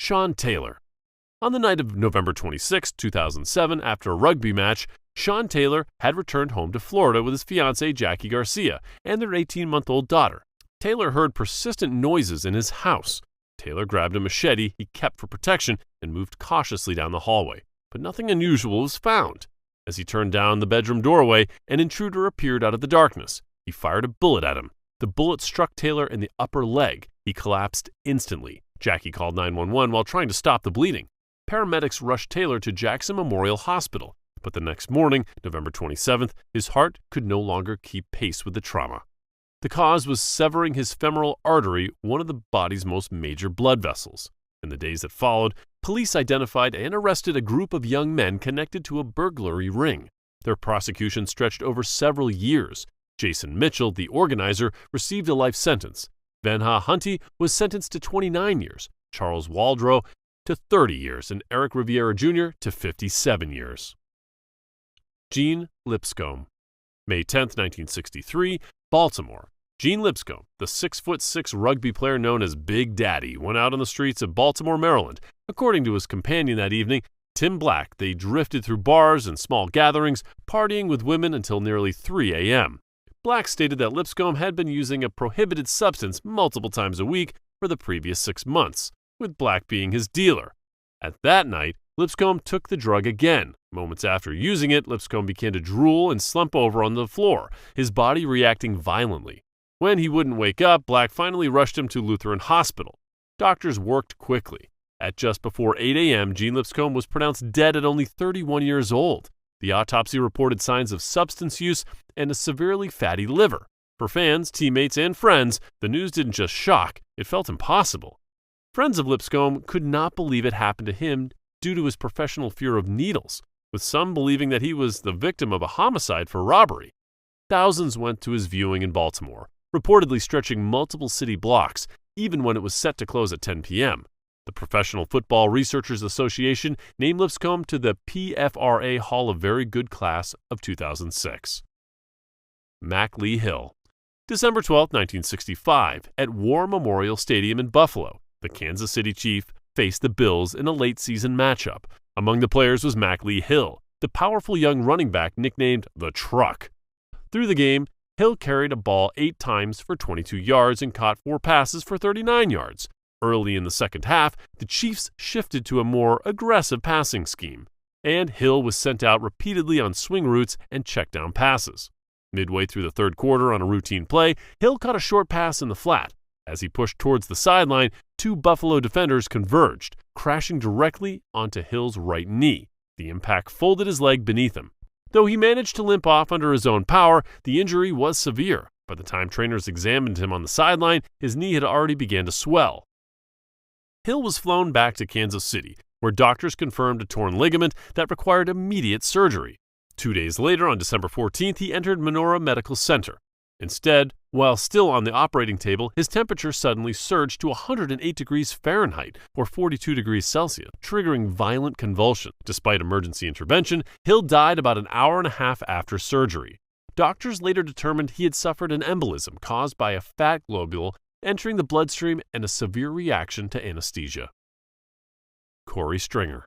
Sean Taylor. On the night of November 26, 2007, after a rugby match, Sean Taylor had returned home to Florida with his fiancée Jackie Garcia and their 18-month-old daughter. Taylor heard persistent noises in his house. Taylor grabbed a machete he kept for protection and moved cautiously down the hallway, but nothing unusual was found. As he turned down the bedroom doorway, an intruder appeared out of the darkness. He fired a bullet at him. The bullet struck Taylor in the upper leg. He collapsed instantly. Jackie called 911 while trying to stop the bleeding. Paramedics rushed Taylor to Jackson Memorial Hospital, but the next morning, November 27th, his heart could no longer keep pace with the trauma. The cause was severing his femoral artery, one of the body's most major blood vessels. In the days that followed, police identified and arrested a group of young men connected to a burglary ring. Their prosecution stretched over several years. Jason Mitchell, the organizer, received a life sentence. Venha Hunty was sentenced to 29 years, Charles Waldrow to 30 years, and Eric Riviera Jr. to 57 years. Gene Lipscomb. May 10, 1963, Baltimore. Gene Lipscomb, the 6'6" rugby player known as Big Daddy, went out on the streets of Baltimore, Maryland. According to his companion that evening, Tim Black, they drifted through bars and small gatherings, partying with women until nearly 3 a.m. Black stated that Lipscomb had been using a prohibited substance multiple times a week for the previous 6 months, with Black being his dealer. At that night, Lipscomb took the drug again. Moments after using it, Lipscomb began to drool and slump over on the floor, his body reacting violently. When he wouldn't wake up, Black finally rushed him to Lutheran Hospital. Doctors worked quickly. At just before 8 a.m., Gene Lipscomb was pronounced dead at only 31 years old. The autopsy reported signs of substance use and a severely fatty liver. For fans, teammates, and friends, the news didn't just shock, it felt impossible. Friends of Lipscomb could not believe it happened to him due to his professional fear of needles, with some believing that he was the victim of a homicide for robbery. Thousands went to his viewing in Baltimore, reportedly stretching multiple city blocks, even when it was set to close at 10 p.m. The Professional Football Researchers Association named Lipscomb to the PFRA Hall of Very Good Class of 2006. Mack Lee Hill. December 12, 1965, at War Memorial Stadium in Buffalo, the Kansas City Chiefs faced the Bills in a late-season matchup. Among the players was Mack Lee Hill, the powerful young running back nicknamed the Truck. Through the game, Hill carried a ball 8 times for 22 yards and caught 4 passes for 39 yards. Early in the second half, the Chiefs shifted to a more aggressive passing scheme, and Hill was sent out repeatedly on swing routes and check-down passes. Midway through the third quarter on a routine play, Hill caught a short pass in the flat. As he pushed towards the sideline, 2 Buffalo defenders converged, crashing directly onto Hill's right knee. The impact folded his leg beneath him. Though he managed to limp off under his own power, the injury was severe. By the time trainers examined him on the sideline, his knee had already begun to swell. Hill was flown back to Kansas City, where doctors confirmed a torn ligament that required immediate surgery. 2 days later, on December 14th, he entered Menorah Medical Center. Instead, while still on the operating table, his temperature suddenly surged to 108 degrees Fahrenheit, or 42 degrees Celsius, triggering violent convulsions. Despite emergency intervention, Hill died about an hour and a half after surgery. Doctors later determined he had suffered an embolism caused by a fat globule entering the bloodstream and a severe reaction to anesthesia. Cory Stringer.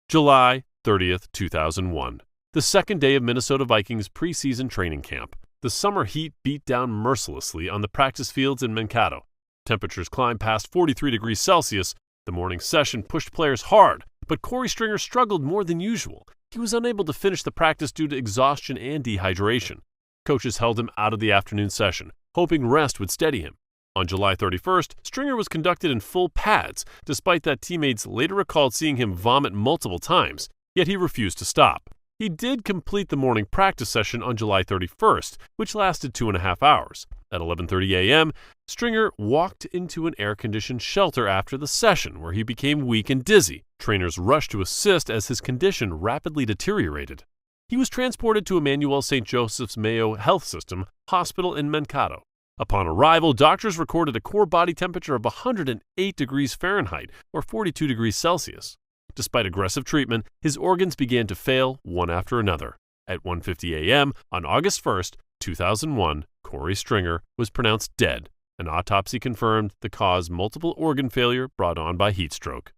July 30th, 2001. The second day of Minnesota Vikings preseason training camp. The summer heat beat down mercilessly on the practice fields in Mankato. Temperatures climbed past 43 degrees Celsius. The morning session pushed players hard, but Cory Stringer struggled more than usual. He was unable to finish the practice due to exhaustion and dehydration. Coaches held him out of the afternoon session, hoping rest would steady him. On July 31st, Stringer was conducted in full pads, despite that teammates later recalled seeing him vomit multiple times, yet he refused to stop. He did complete the morning practice session on July 31st, which lasted 2.5 hours. At 11:30 a.m., Stringer walked into an air-conditioned shelter after the session, where he became weak and dizzy. Trainers rushed to assist as his condition rapidly deteriorated. He was transported to Emmanuel St. Joseph's Mayo Health System Hospital in Mankato. Upon arrival, doctors recorded a core body temperature of 108 degrees Fahrenheit, or 42 degrees Celsius. Despite aggressive treatment, his organs began to fail one after another. At 1:50 a.m. on August 1st, 2001, Cory Stringer was pronounced dead. An autopsy confirmed the cause multiple organ failure brought on by heat stroke.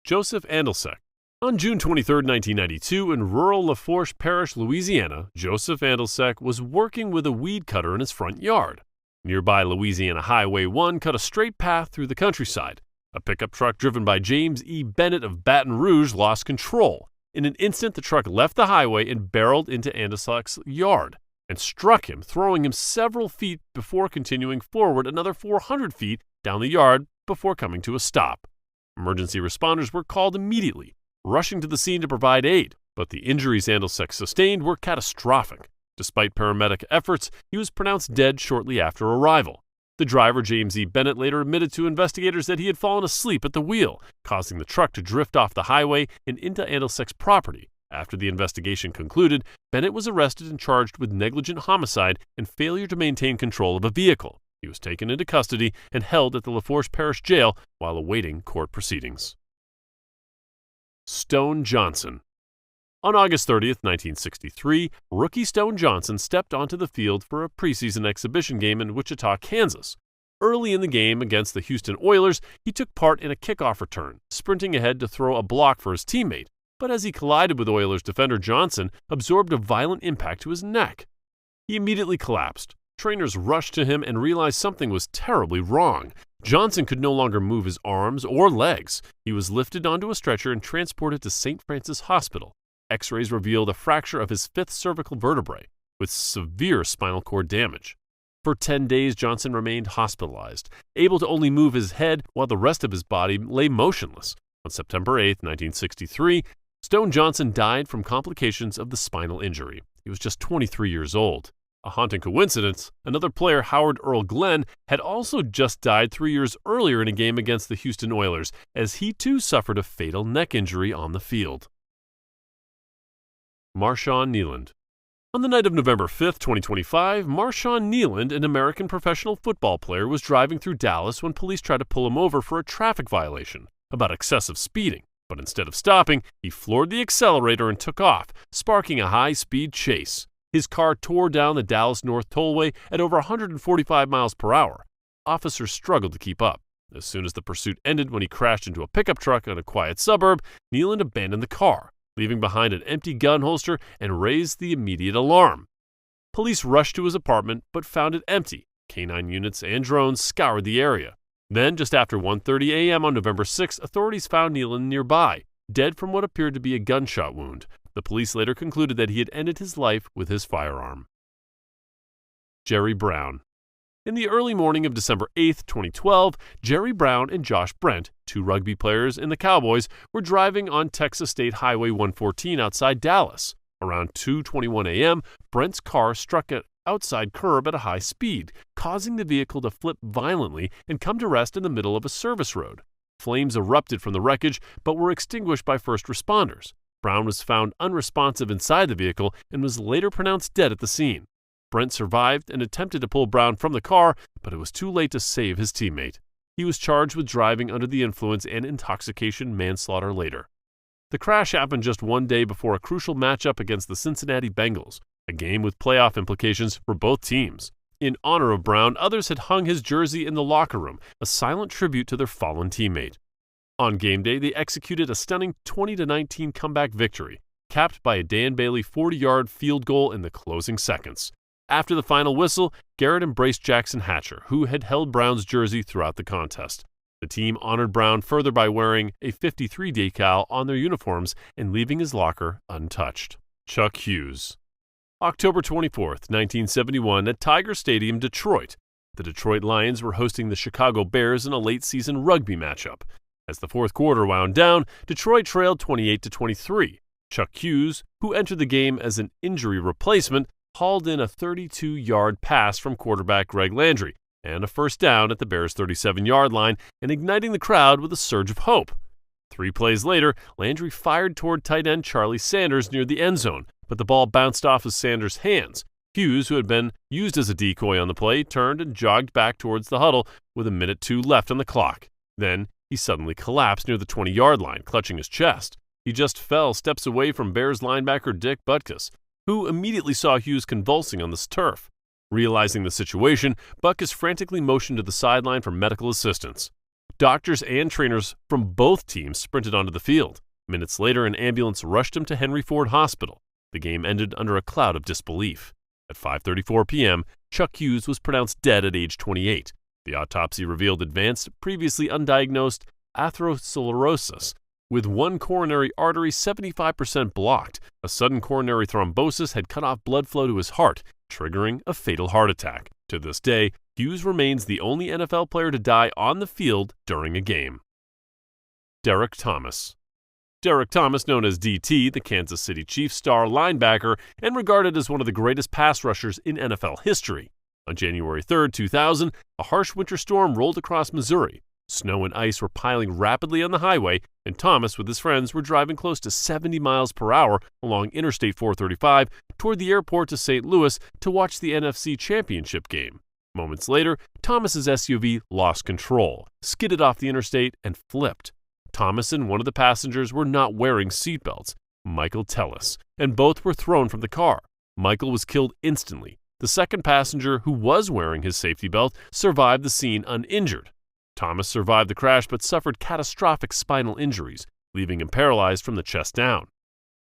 Joseph Andolsek. On June 23, 1992, in rural Lafourche Parish, Louisiana, Joseph Andolsek was working with a weed cutter in his front yard. Nearby Louisiana Highway 1 cut a straight path through the countryside. A pickup truck driven by James E. Bennett of Baton Rouge lost control. In an instant, the truck left the highway and barreled into Andolsek's yard and struck him, throwing him several feet before continuing forward another 400 feet down the yard before coming to a stop. Emergency responders were called immediately, rushing to the scene to provide aid, but the injuries Andolsek sustained were catastrophic. Despite paramedic efforts, he was pronounced dead shortly after arrival. The driver, James E. Bennett, later admitted to investigators that he had fallen asleep at the wheel, causing the truck to drift off the highway and into Andolsek's property. After the investigation concluded, Bennett was arrested and charged with negligent homicide and failure to maintain control of a vehicle. He was taken into custody and held at the Lafourche Parish Jail while awaiting court proceedings. Stone Johnson. On August 30, 1963, rookie Stone Johnson stepped onto the field for a preseason exhibition game in Wichita, Kansas. Early in the game against the Houston Oilers, he took part in a kickoff return, sprinting ahead to throw a block for his teammate. But as he collided with Oilers defender Johnson, absorbed a violent impact to his neck. He immediately collapsed. Trainers rushed to him and realized something was terribly wrong. Johnson could no longer move his arms or legs. He was lifted onto a stretcher and transported to St. Francis Hospital. X-rays revealed a fracture of his fifth cervical vertebrae, with severe spinal cord damage. For 10 days, Johnson remained hospitalized, able to only move his head while the rest of his body lay motionless. On September 8, 1963, Stone Johnson died from complications of the spinal injury. He was just 23 years old. A haunting coincidence, another player, Howard Earl Glenn, had also just died 3 years earlier in a game against the Houston Oilers, as he too suffered a fatal neck injury on the field. Marshawn Kneeland. On the night of November 5, 2025, Marshawn Kneeland, an American professional football player, was driving through Dallas when police tried to pull him over for a traffic violation about excessive speeding. But instead of stopping, he floored the accelerator and took off, sparking a high-speed chase. His car tore down the Dallas North Tollway at over 145 miles per hour. Officers struggled to keep up. As soon as the pursuit ended when he crashed into a pickup truck in a quiet suburb, Kneeland abandoned the car, leaving behind an empty gun holster and raised the immediate alarm. Police rushed to his apartment but found it empty. Canine units and drones scoured the area. Then, just after 1:30 a.m. on November 6, authorities found Kneeland nearby, dead from what appeared to be a gunshot wound. The police later concluded that he had ended his life with his firearm. Jerry Brown. In the early morning of December 8, 2012, Jerry Brown and Josh Brent, two rugby players in the Cowboys, were driving on Texas State Highway 114 outside Dallas. Around 2:21 a.m., Brent's car struck an outside curb at a high speed, causing the vehicle to flip violently and come to rest in the middle of a service road. Flames erupted from the wreckage but were extinguished by first responders. Brown was found unresponsive inside the vehicle and was later pronounced dead at the scene. Brent survived and attempted to pull Brown from the car, but it was too late to save his teammate. He was charged with driving under the influence and intoxication manslaughter later. The crash happened just one day before a crucial matchup against the Cincinnati Bengals, a game with playoff implications for both teams. In honor of Brown, others had hung his jersey in the locker room, a silent tribute to their fallen teammate. On game day, they executed a stunning 20-19 comeback victory, capped by a Dan Bailey 40-yard field goal in the closing seconds. After the final whistle, Garrett embraced Jackson Hatcher, who had held Brown's jersey throughout the contest. The team honored Brown further by wearing a 53 decal on their uniforms and leaving his locker untouched. Chuck Hughes. October 24, 1971, at Tiger Stadium, Detroit. The Detroit Lions were hosting the Chicago Bears in a late-season rugby matchup. As the fourth quarter wound down, Detroit trailed 28-23. Chuck Hughes, who entered the game as an injury replacement, hauled in a 32-yard pass from quarterback Greg Landry and a first down at the Bears' 37-yard line and igniting the crowd with a surge of hope. 3 plays later, Landry fired toward tight end Charlie Sanders near the end zone, but the ball bounced off of Sanders' hands. Hughes, who had been used as a decoy on the play, turned and jogged back towards the huddle with 1:02 left on the clock. Then he suddenly collapsed near the 20-yard line, clutching his chest. He just fell steps away from Bears linebacker Dick Butkus, who immediately saw Hughes convulsing on the turf. Realizing the situation, Butkus frantically motioned to the sideline for medical assistance. doctors and trainers from both teams sprinted onto the field. Minutes later, an ambulance rushed him to Henry Ford Hospital. The game ended under a cloud of disbelief. At 5:34 p.m., Chuck Hughes was pronounced dead at age 28. The autopsy revealed advanced, previously undiagnosed atherosclerosis, with one coronary artery 75% blocked. A sudden coronary thrombosis had cut off blood flow to his heart, triggering a fatal heart attack. To this day, Hughes remains the only NFL player to die on the field during a game. Derrick Thomas. Derrick Thomas, known as DT, the Kansas City Chiefs star linebacker, and regarded as one of the greatest pass rushers in NFL history. On January 3, 2000, a harsh winter storm rolled across Missouri. Snow and ice were piling rapidly on the highway, and Thomas with his friends were driving close to 70 miles per hour along Interstate 435 toward the airport to St. Louis to watch the NFC Championship game. Moments later, Thomas's SUV lost control, skidded off the interstate, and flipped. Thomas and one of the passengers were not wearing seatbelts, Michael Tellis, and both were thrown from the car. Michael was killed instantly. The second passenger, who was wearing his safety belt, survived the scene uninjured. Thomas survived the crash but suffered catastrophic spinal injuries, leaving him paralyzed from the chest down.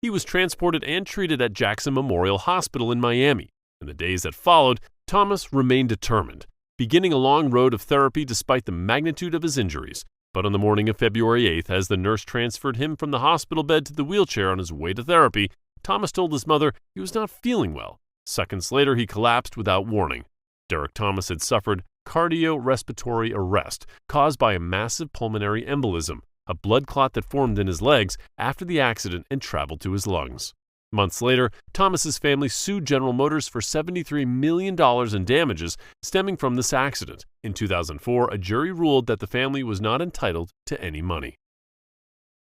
He was transported and treated at Jackson Memorial Hospital in Miami. In the days that followed, Thomas remained determined, beginning a long road of therapy despite the magnitude of his injuries. But on the morning of February 8th, as the nurse transferred him from the hospital bed to the wheelchair on his way to therapy, Thomas told his mother he was not feeling well. Seconds later, he collapsed without warning. Derrick Thomas had suffered cardiorespiratory arrest caused by a massive pulmonary embolism, a blood clot that formed in his legs after the accident and traveled to his lungs. Months later, Thomas's family sued General Motors for $73 million in damages stemming from this accident. In 2004, a jury ruled that the family was not entitled to any money.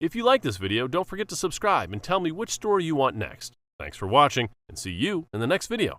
If you like this video, don't forget to subscribe and tell me which story you want next. Thanks for watching, and see you in the next video.